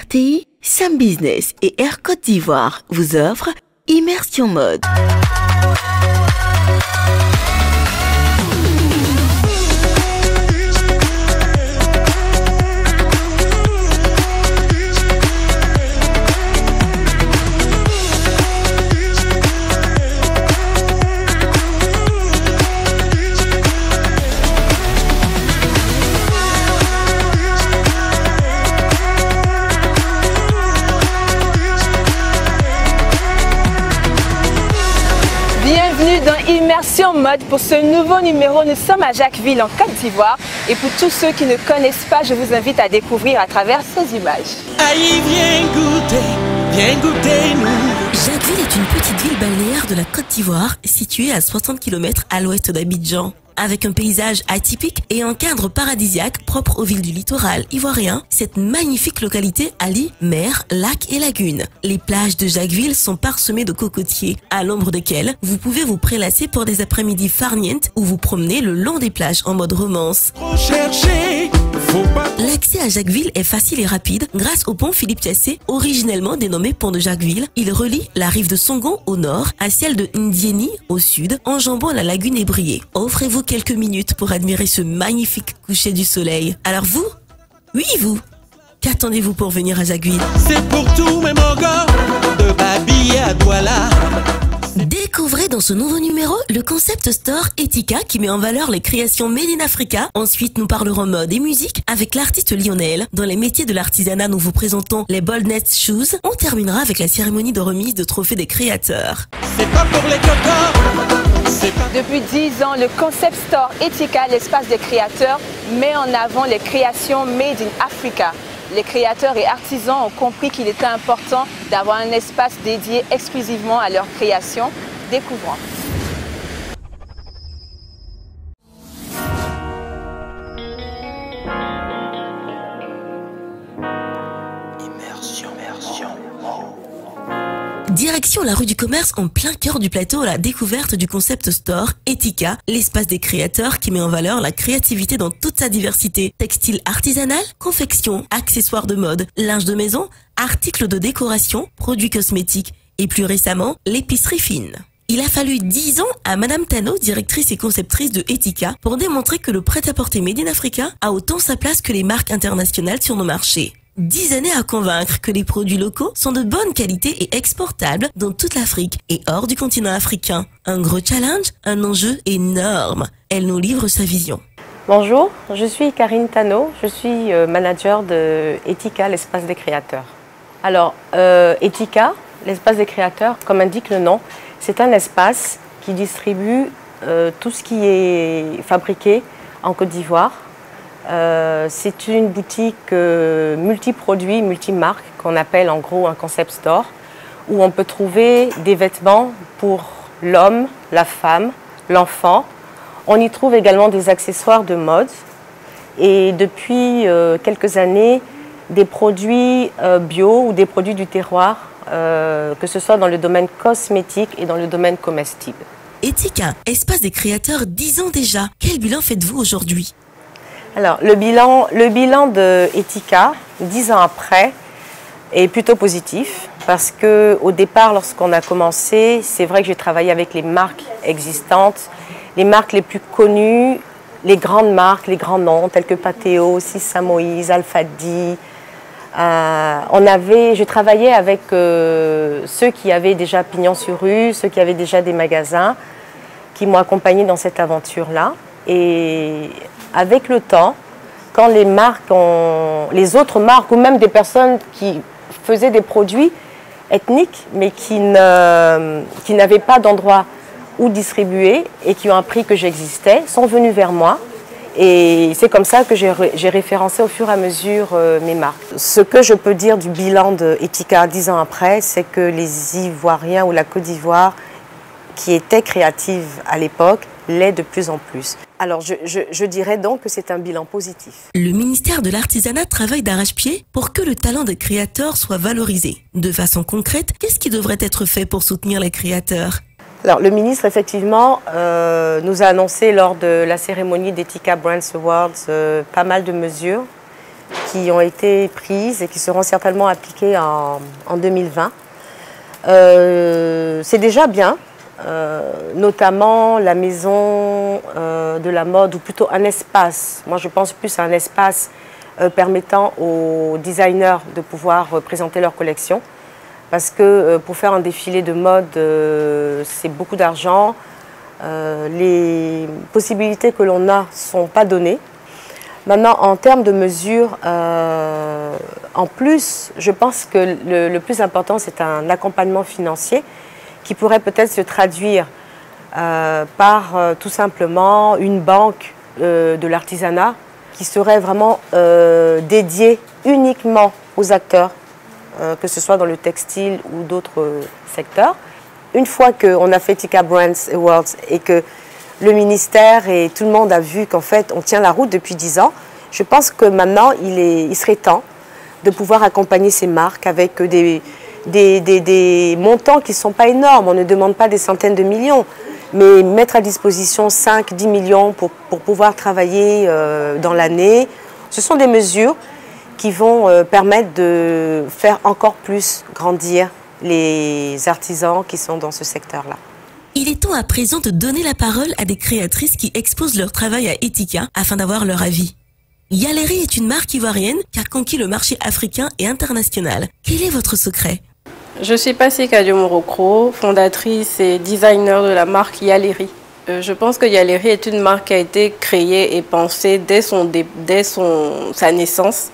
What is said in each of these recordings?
RTI, Sam Business et Air Côte d'Ivoire vous offrent Immersion Mode. Bienvenue dans Immersion Mode. Pour ce nouveau numéro, nous sommes à Jacquesville en Côte d'Ivoire. Et pour tous ceux qui ne connaissent pas, je vous invite à découvrir à travers ces images. Aïe, viens goûter nous. Jacquesville est une petite ville balnéaire de la Côte d'Ivoire située à 60 km à l'ouest d'Abidjan. Avec un paysage atypique et un cadre paradisiaque propre aux villes du littoral ivoirien, cette magnifique localité allie mer, lac et lagune. Les plages de Jacquesville sont parsemées de cocotiers, à l'ombre desquels vous pouvez vous prélasser pour des après-midi farnientes ou vous promener le long des plages en mode romance. L'accès à Jacquesville est facile et rapide grâce au pont Philippe Tiassé, originellement dénommé pont de Jacquesville. Il relie la rive de Songon au nord à celle de Ndiéni au sud, enjambant la lagune ébriée. Offrez-vous quelques minutes pour admirer ce magnifique coucher du soleil. Alors vous? Oui, vous? Qu'attendez-vous pour venir à Jacquesville? C'est pour tous mes mogos, de Babi à Douala. Découvrez dans ce nouveau numéro le concept store Etika qui met en valeur les créations Made in Africa. Ensuite, nous parlerons mode et musique avec l'artiste Lionel. Dans les métiers de l'artisanat, nous vous présentons les Boldness Shoes. On terminera avec la cérémonie de remise de trophées des créateurs. C'est pas pour les cocos. Depuis 10 ans, le concept store Etika, l'espace des créateurs, met en avant les créations Made in Africa. Les créateurs et artisans ont compris qu'il était important d'avoir un espace dédié exclusivement à leurs créations. Découvrons. Direction la rue du Commerce en plein cœur du plateau à la découverte du concept store Etika, l'espace des créateurs qui met en valeur la créativité dans toute sa diversité. Textile artisanal, confection, accessoires de mode, linge de maison, articles de décoration, produits cosmétiques et plus récemment, l'épicerie fine. Il a fallu 10 ans à Madame Tano, directrice et conceptrice de Etika, pour démontrer que le prêt-à-porter Made in Africa a autant sa place que les marques internationales sur nos marchés. 10 années à convaincre que les produits locaux sont de bonne qualité et exportables dans toute l'Afrique et hors du continent africain. Un gros challenge, un enjeu énorme. Elle nous livre sa vision. Bonjour, je suis Karine Tano, je suis manager de Etika, l'espace des créateurs. Alors, Etika, l'espace des créateurs, comme indique le nom, c'est un espace qui distribue tout ce qui est fabriqué en Côte d'Ivoire. C'est une boutique multi-produits, multi-marques qu'on appelle en gros un concept store où on peut trouver des vêtements pour l'homme, la femme, l'enfant. On y trouve également des accessoires de mode et depuis quelques années des produits bio ou des produits du terroir, que ce soit dans le domaine cosmétique et dans le domaine comestible. Etika, espace des créateurs 10 ans déjà. Quel bilan faites-vous aujourd'hui? Alors, le bilan de Etika, 10 ans après, est plutôt positif parce qu'au départ, lorsqu'on a commencé, c'est vrai que j'ai travaillé avec les marques existantes, les marques les plus connues, les grandes marques, les grands noms, tels que Pateo, Sissa Moïse, Alfadi. Je travaillais avec ceux qui avaient déjà pignon sur rue, ceux qui avaient déjà des magasins, qui m'ont accompagné dans cette aventure-là. Et avec le temps, quand les autres marques ou même des personnes qui faisaient des produits ethniques mais qui n'avaient pas d'endroit où distribuer et qui ont appris que j'existais, sont venus vers moi. Et c'est comme ça que j'ai référencé au fur et à mesure mes marques. Ce que je peux dire du bilan de Etika 10 ans après, c'est que les Ivoiriens ou la Côte d'Ivoire, qui étaient créatives à l'époque, l'est de plus en plus. Alors je dirais donc que c'est un bilan positif. Le ministère de l'Artisanat travaille d'arrache-pied pour que le talent des créateurs soit valorisé. De façon concrète, qu'est-ce qui devrait être fait pour soutenir les créateurs? Alors, le ministre, effectivement, nous a annoncé lors de la cérémonie d'Etika Brands Awards pas mal de mesures qui ont été prises et qui seront certainement appliquées en 2020. C'est déjà bien, notamment la maison de la mode, ou plutôt un espace. Moi, je pense plus à un espace permettant aux designers de pouvoir présenter leur collection. Parce que pour faire un défilé de mode, c'est beaucoup d'argent. Les possibilités que l'on a ne sont pas données. Maintenant, en termes de mesures, en plus, je pense que le plus important, c'est un accompagnement financier qui pourrait peut-être se traduire par tout simplement une banque de l'artisanat qui serait vraiment dédiée uniquement aux acteurs, que ce soit dans le textile ou d'autres secteurs. Une fois qu'on a fait Etika Brands Awards et que le ministère et tout le monde a vu qu'en fait on tient la route depuis 10 ans, je pense que maintenant il serait temps de pouvoir accompagner ces marques avec des montants qui ne sont pas énormes. On ne demande pas des centaines de millions, mais mettre à disposition 5-10 millions pour pouvoir travailler dans l'année, ce sont des mesures qui vont permettre de faire encore plus grandir les artisans qui sont dans ce secteur-là. Il est temps à présent de donner la parole à des créatrices qui exposent leur travail à Etika afin d'avoir leur avis. Yaleri est une marque ivoirienne qui a conquis le marché africain et international. Quel est votre secret? Je suis Passy Kadio-Morocro, fondatrice et designer de la marque Yaleri. Je pense que Yaleri est une marque qui a été créée et pensée dès sa naissance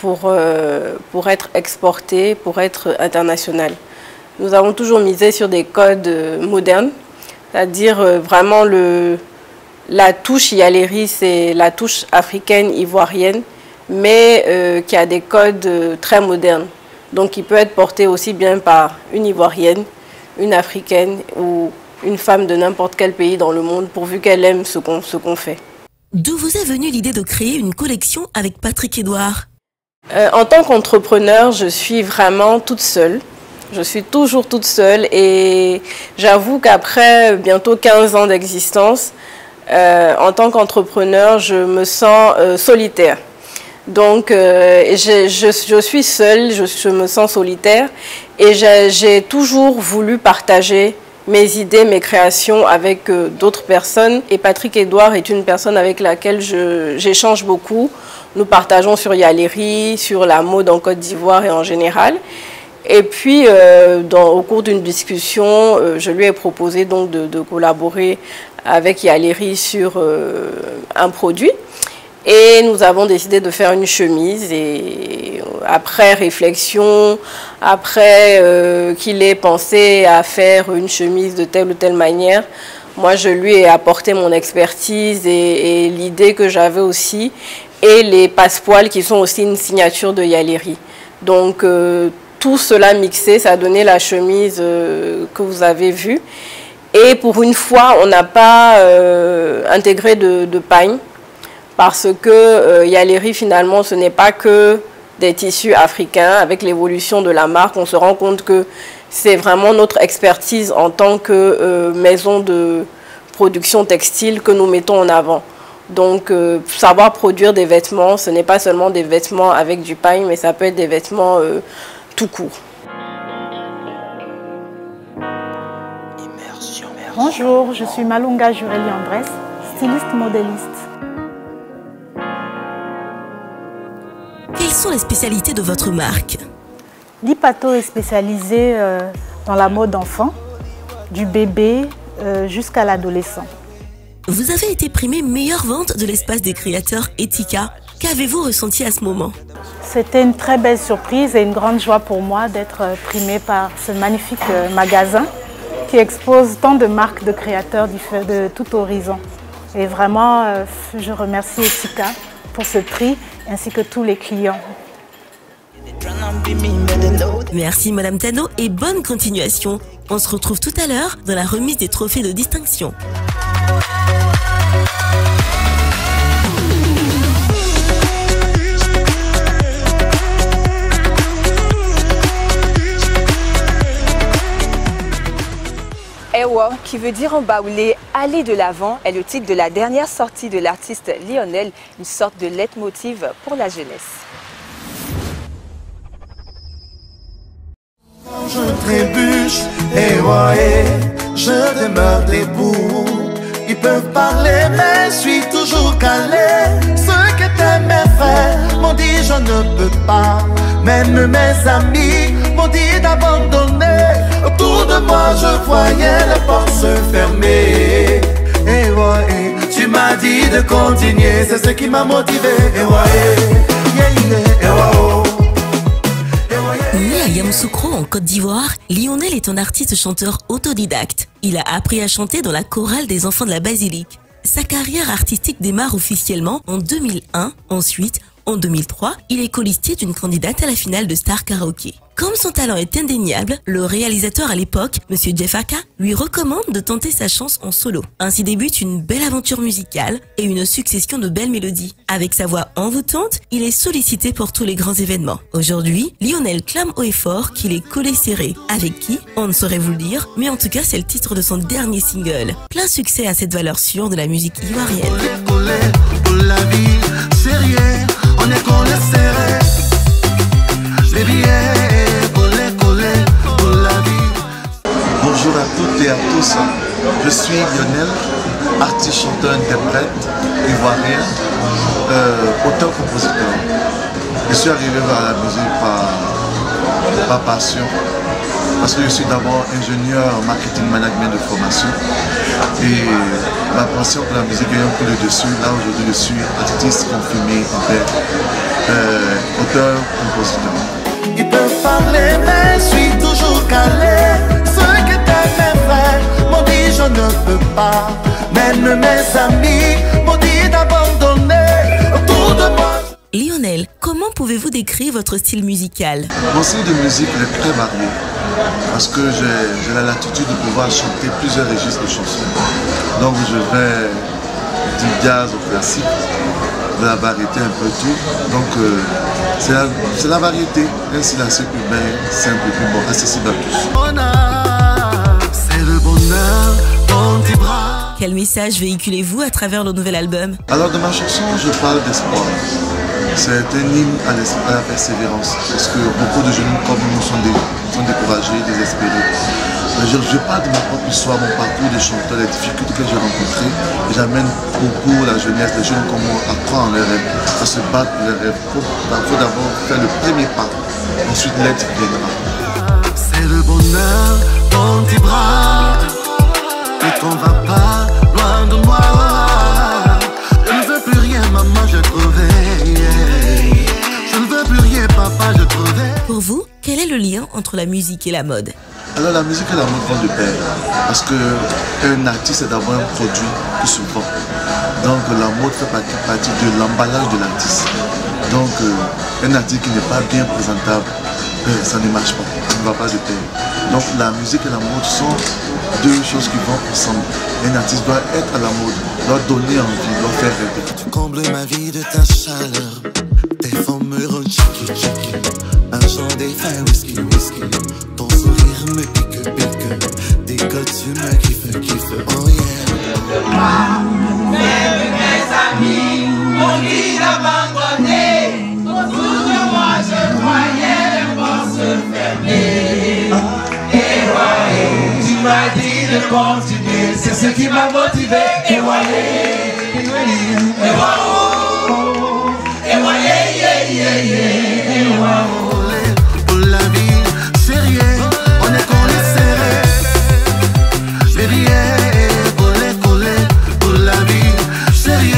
pour être exportée, pour être internationale. Nous avons toujours misé sur des codes modernes, c'est-à-dire vraiment la touche Yaleri, c'est la touche africaine, ivoirienne, mais qui a des codes très modernes. Donc il peut être porté aussi bien par une ivoirienne, une africaine ou une femme de n'importe quel pays dans le monde, pourvu qu'elle aime ce qu'on fait. D'où vous est venue l'idée de créer une collection avec Patrick Edouard? En tant qu'entrepreneur, je suis vraiment toute seule. Je suis toujours toute seule et j'avoue qu'après bientôt 15 ans d'existence, en tant qu'entrepreneur, je me sens solitaire. Donc, je suis seule, je me sens solitaire et j'ai toujours voulu partager mes idées, mes créations avec d'autres personnes. Et Patrick Edouard est une personne avec laquelle j'échange beaucoup. Nous partageons sur Yaleri, sur la mode en Côte d'Ivoire et en général. Et puis, au cours d'une discussion, je lui ai proposé donc de collaborer avec Yaleri sur un produit. Et nous avons décidé de faire une chemise. Et après réflexion, après qu'il ait pensé à faire une chemise de telle ou telle manière, moi, je lui ai apporté mon expertise et l'idée que j'avais aussi, et les passepoils qui sont aussi une signature de Yaleri. Donc, tout cela mixé, ça a donné la chemise que vous avez vue. Et pour une fois, on n'a pas intégré de pagne parce que Yaleri, finalement, ce n'est pas que des tissus africains. Avec l'évolution de la marque, on se rend compte que c'est vraiment notre expertise en tant que maison de production textile que nous mettons en avant. Donc, savoir produire des vêtements, ce n'est pas seulement des vêtements avec du pagne, mais ça peut être des vêtements tout court. Bonjour, je suis Malunga Jurélie Andrés, styliste modéliste. Quelles sont les spécialités de votre marque? Lipato est spécialisé dans la mode enfant, du bébé jusqu'à l'adolescent. Vous avez été primée meilleure vente de l'espace des créateurs Etika. Qu'avez-vous ressenti à ce moment? C'était une très belle surprise et une grande joie pour moi d'être primée par ce magnifique magasin qui expose tant de marques de créateurs de tout horizon. Et vraiment, je remercie Etika pour ce prix ainsi que tous les clients. Merci Madame Tano et bonne continuation. On se retrouve tout à l'heure dans la remise des trophées de distinction. Ewa, qui veut dire en baoulé, aller de l'avant, est le titre de la dernière sortie de l'artiste Lionel, une sorte de leitmotiv pour la jeunesse. Je trébuche et ouais, je demeure debout. Ils peuvent parler mais je suis toujours calé. Ceux qui étaient mes frères m'ont dit je ne peux pas. Même mes amis m'ont dit d'abandonner. Autour de moi je voyais les portes se fermer. Et ouais, tu m'as dit de continuer, c'est ce qui m'a motivé. Et ouais, yeah, yeah, wow. Né à Yamoussoukro en Côte d'Ivoire, Lionel est un artiste-chanteur autodidacte. Il a appris à chanter dans la chorale des enfants de la basilique. Sa carrière artistique démarre officiellement en 2001. Ensuite, en 2003, il est colistier d'une candidate à la finale de Star Karaoké. Comme son talent est indéniable, le réalisateur à l'époque, Monsieur Jeff Aka, lui recommande de tenter sa chance en solo. Ainsi débute une belle aventure musicale et une succession de belles mélodies. Avec sa voix envoûtante, il est sollicité pour tous les grands événements. Aujourd'hui, Lionel clame haut et fort qu'il est collé serré. Avec qui? On ne saurait vous le dire, mais en tout cas c'est le titre de son dernier single. Plein succès à cette valeur sûre de la musique ivoirienne. On est collé serré, les billets collés pour la vie. Bonjour à toutes et à tous, je suis Lionel, artiste, chanteur, interprète, ivoirien, auteur-compositeur. Je suis arrivé vers la musique par passion, parce que je suis d'abord ingénieur en marketing management de formation. Et ma passion pour la musique est un peu le dessus. Là aujourd'hui je suis artiste confirmé, auteur, compositeur. Ils peuvent parler mais je suis toujours calé. Ceux qui étaient mes frères m'ont dit je ne peux pas. Même mes amis m'ont dit d'abandonner. Autour de moi. Lionel, comment pouvez-vous décrire votre style musical? Mon style de musique est très varié. Parce que j'ai la latitude de pouvoir chanter plusieurs registres de chansons. Donc je vais du jazz au classique, de la variété, un peu tout. Donc c'est la variété, un style assez urbain, simple et puis bon, accessible à tous. C'est le bonheur dans tes bras. Quel message véhiculez-vous à travers le nouvel album? Alors de ma chanson, je parle d'espoir. C'est un hymne à la persévérance, parce que beaucoup de jeunes comme nous sont découragés, désespérés. Je parle de ma propre histoire, mon parcours de chanteur, les difficultés que j'ai rencontrées. Et j'amène beaucoup la jeunesse, les jeunes comme moi, à croire en leurs rêves, à se battre pour leurs rêves. Il faut d'abord faire le premier pas, ensuite l'aide viendra. C'est le bonheur dans tes bras, et qu'on va pas loin de moi. Je ne veux plus rien, maman, j'ai trouvé. Je ne veux plus rien, papa, j'ai trouvé. Pour vous, quel est le lien entre la musique et la mode? Alors la musique et la mode vont de pair, parce qu'un artiste est d'abord un produit qui se vend. Donc la mode fait partie de l'emballage de l'artiste. Donc un artiste qui n'est pas bien présentable, ça ne marche pas, ça ne va pas de pair. Donc la musique et la mode sont deux choses qui vont ensemble. Un artiste doit être à la mode, doit donner envie, doit faire rêver. Tu combles ma vie de ta chaleur, tes formes me rendent chiqui, un chant des fins whisky. Ton sourire me pique, des codes tu me kiffes, oh yeah. Même mes amis m'ont dit d'abandonner. Autour de moi je voyais les portes se fermer. Et ouais, tu m'as dit de continuer, c'est ce qui m'a motivé. Et ouais, Pour la vie, sérieux, on est collé serré. Les billets collés, pour la vie, sérieux.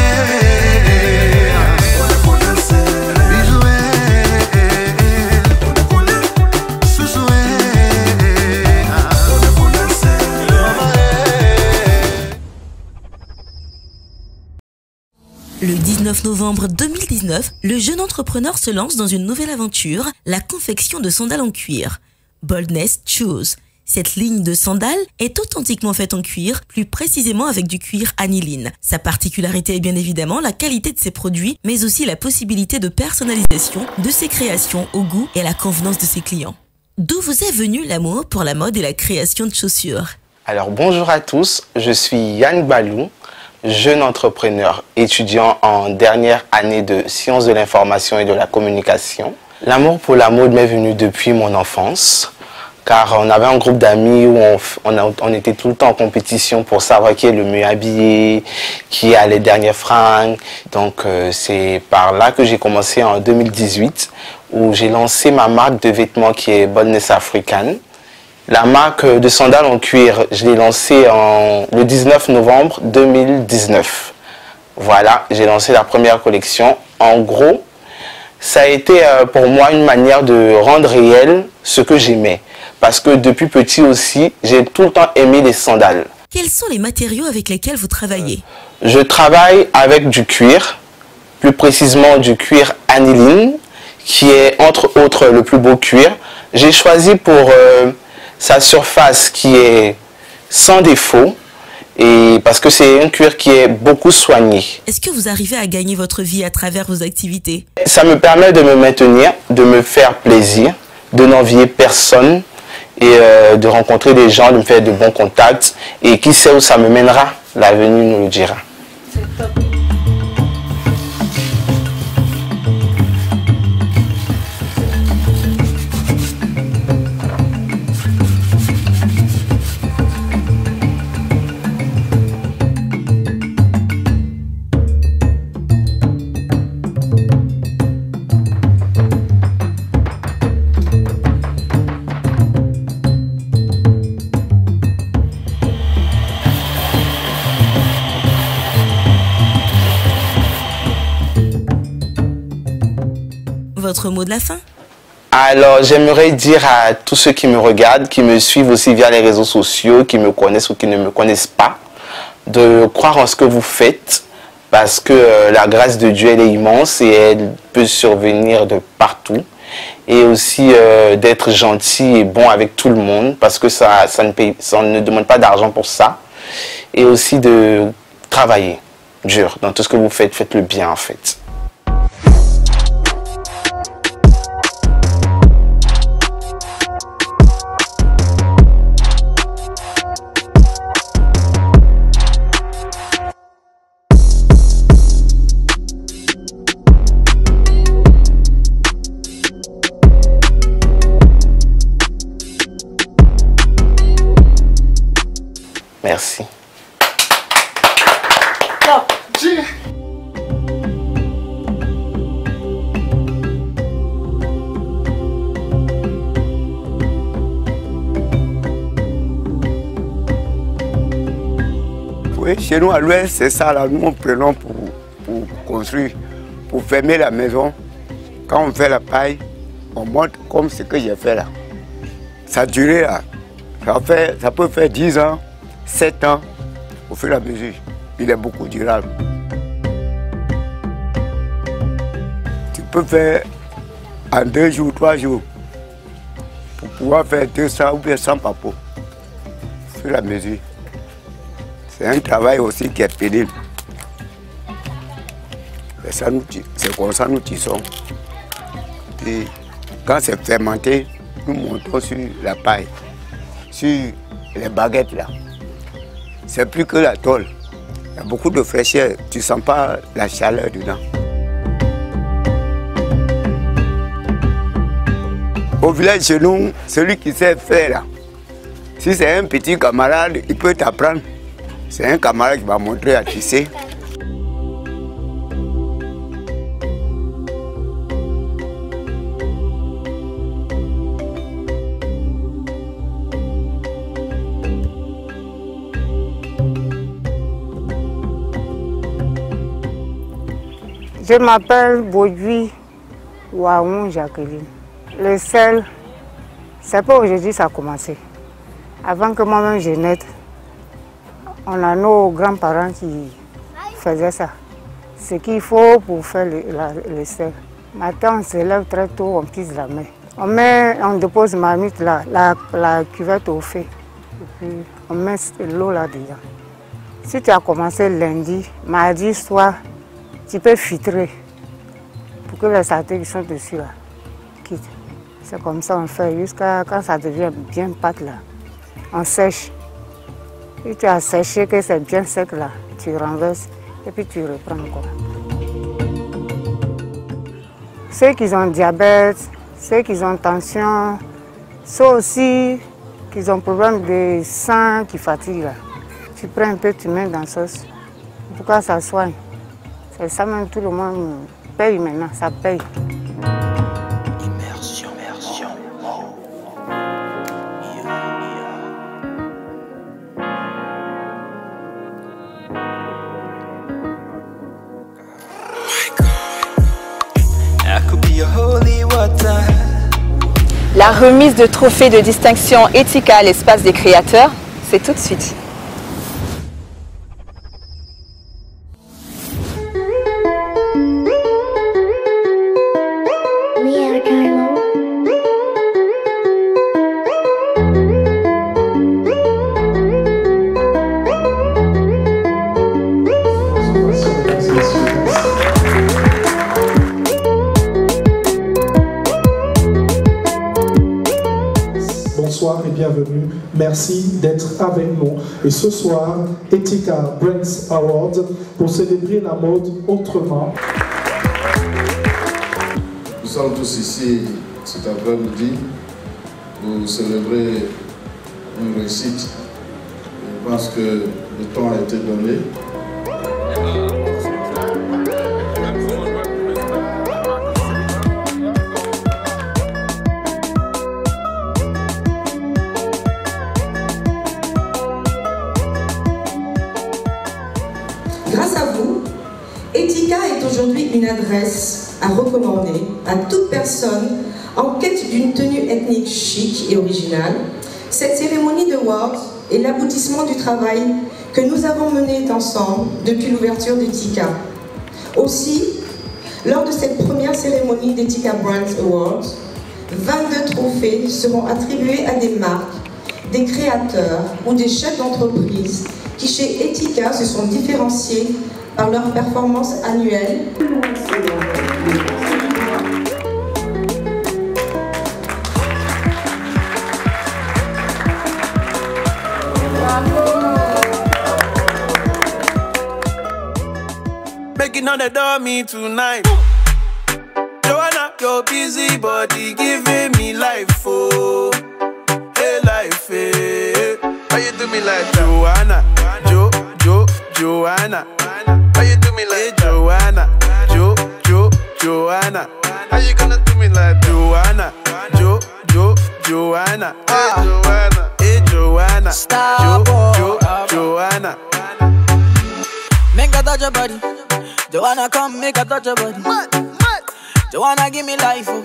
Le 19 novembre 2019, le jeune entrepreneur se lance dans une nouvelle aventure, la confection de sandales en cuir. Boldness Shoes. Cette ligne de sandales est authentiquement faite en cuir, plus précisément avec du cuir aniline. Sa particularité est bien évidemment la qualité de ses produits, mais aussi la possibilité de personnalisation de ses créations au goût et à la convenance de ses clients. D'où vous est venu l'amour pour la mode et la création de chaussures? Alors bonjour à tous, je suis Yann Balou, jeune entrepreneur, étudiant en dernière année de sciences de l'information et de la communication. L'amour pour la mode m'est venu depuis mon enfance, car on avait un groupe d'amis où on était tout le temps en compétition pour savoir qui est le mieux habillé, qui a les dernières fringues. Donc c'est par là que j'ai commencé en 2018, où j'ai lancé ma marque de vêtements qui est Boldness African. La marque de sandales en cuir, je l'ai lancée le 19 novembre 2019. Voilà, j'ai lancé la première collection. En gros, ça a été pour moi une manière de rendre réel ce que j'aimais. Parce que depuis petit aussi, j'ai tout le temps aimé les sandales. Quels sont les matériaux avec lesquels vous travaillez? Je travaille avec du cuir, plus précisément du cuir aniline, qui est entre autres le plus beau cuir. J'ai choisi pour sa surface qui est sans défaut, et parce que c'est un cuir qui est beaucoup soigné. Est-ce que vous arrivez à gagner votre vie à travers vos activités? Ça me permet de me maintenir, de me faire plaisir, de n'envier personne et de rencontrer des gens, de me faire de bons contacts. Et qui sait où ça me mènera, l'avenir nous le dira. C'est top. Votre mot de la fin? Alors, j'aimerais dire à tous ceux qui me regardent, qui me suivent aussi via les réseaux sociaux, qui me connaissent ou qui ne me connaissent pas, de croire en ce que vous faites, parce que la grâce de Dieu, elle est immense et elle peut survenir de partout. Et aussi d'être gentil et bon avec tout le monde, parce que ça ne demande pas d'argent pour ça. Et aussi de travailler dur dans tout ce que vous faites, faites-le bien en fait. Merci. Top. Oui, chez nous à l'ouest, c'est ça là, nous on prenons pour construire, pour fermer la maison. Quand on fait la paille, on monte comme ce que j'ai fait là. Ça a duré là, ça peut faire 10 ans. 7 ans, au fur et à mesure, il est beaucoup durable. Tu peux faire en 2 jours, 3 jours, pour pouvoir faire 200 ou bien 100 papeaux, au fur et à mesure. C'est un travail aussi qui est pénible. C'est comme ça nous tissons. Et quand c'est fermenté, nous montons sur la paille, sur les baguettes là. C'est plus que la tôle. Il y a beaucoup de fraîcheur. Tu ne sens pas la chaleur dedans. Au village chez nous, celui qui sait faire là, si c'est un petit camarade, il peut t'apprendre. C'est un camarade qui va montrer à tisser. Je m'appelle Baudouy Waoun Jacqueline. Le sel, c'est pas aujourd'hui que ça a commencé. Avant que moi-même je naisse, on a nos grands-parents qui faisaient ça. Ce qu'il faut pour faire le sel. Matin, on se lève très tôt, on pisse la main. On dépose marmite là, la cuvette au feu. Et puis on met l'eau là-dedans. Si tu as commencé lundi, mardi soir, tu peux filtrer pour que les saletés qui sont dessus là quittent. C'est comme ça on fait jusqu'à quand ça devient bien pâte là. On sèche. Si tu as séché que c'est bien sec là, tu renverses et puis tu reprends encore. Ceux qui ont diabète, ceux qui ont tension, Ceux aussi qui ont problème de sang qui fatigue là. Tu prends un peu, tu mets dans la sauce. Pourquoi ça soigne? C'est ça même, tout le monde paye maintenant, ça paye. Immersion. La remise de trophée de distinction Etika à l'espace des créateurs, c'est tout de suite. Bonsoir et bienvenue. Merci d'être avec nous. Et ce soir, Etika Brands Award pour célébrer la mode autrement. Nous sommes tous ici cet après-midi pour célébrer une réussite. Je pense que le temps a été donné. Grâce à vous, Etika est aujourd'hui une adresse à recommander à toute personne en quête d'une tenue ethnique chic et originale. Cette cérémonie de World est l'aboutissement du travail que nous avons mené ensemble depuis l'ouverture d'Etika. Aussi, lors de cette première cérémonie d'Etika Brands Awards, 22 trophées seront attribués à des marques, des créateurs ou des chefs d'entreprise qui chez Etika se sont différenciés par leur performance annuelle. Making on the dummy tonight. Joanna, your busy body giving me life, oh. Hey, life, hey. Why you do me like Joanna? Joanna. Why you do me like Joanna? Joanna. How you gonna do me like Joanna? Joanna. Hey, Joanna. Joanna. Make a touch your body. Joanna, come make a touch your body. Joanna, give me life, oh.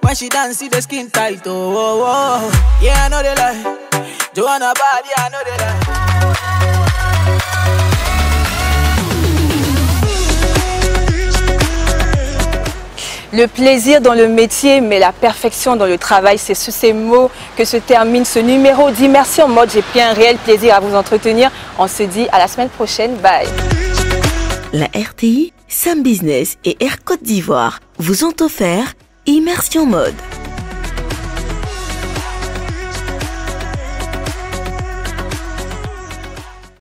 When she dance, see the skin tight, oh. Yeah, I know they lie. Joanna bad, yeah, I know they lie. Le plaisir dans le métier, mais la perfection dans le travail, c'est sous ces mots que se termine ce numéro d'Immersion Mode. J'ai pris un réel plaisir à vous entretenir. On se dit à la semaine prochaine. Bye. La RTI, Sam Business et Air Côte d'Ivoire vous ont offert Immersion Mode.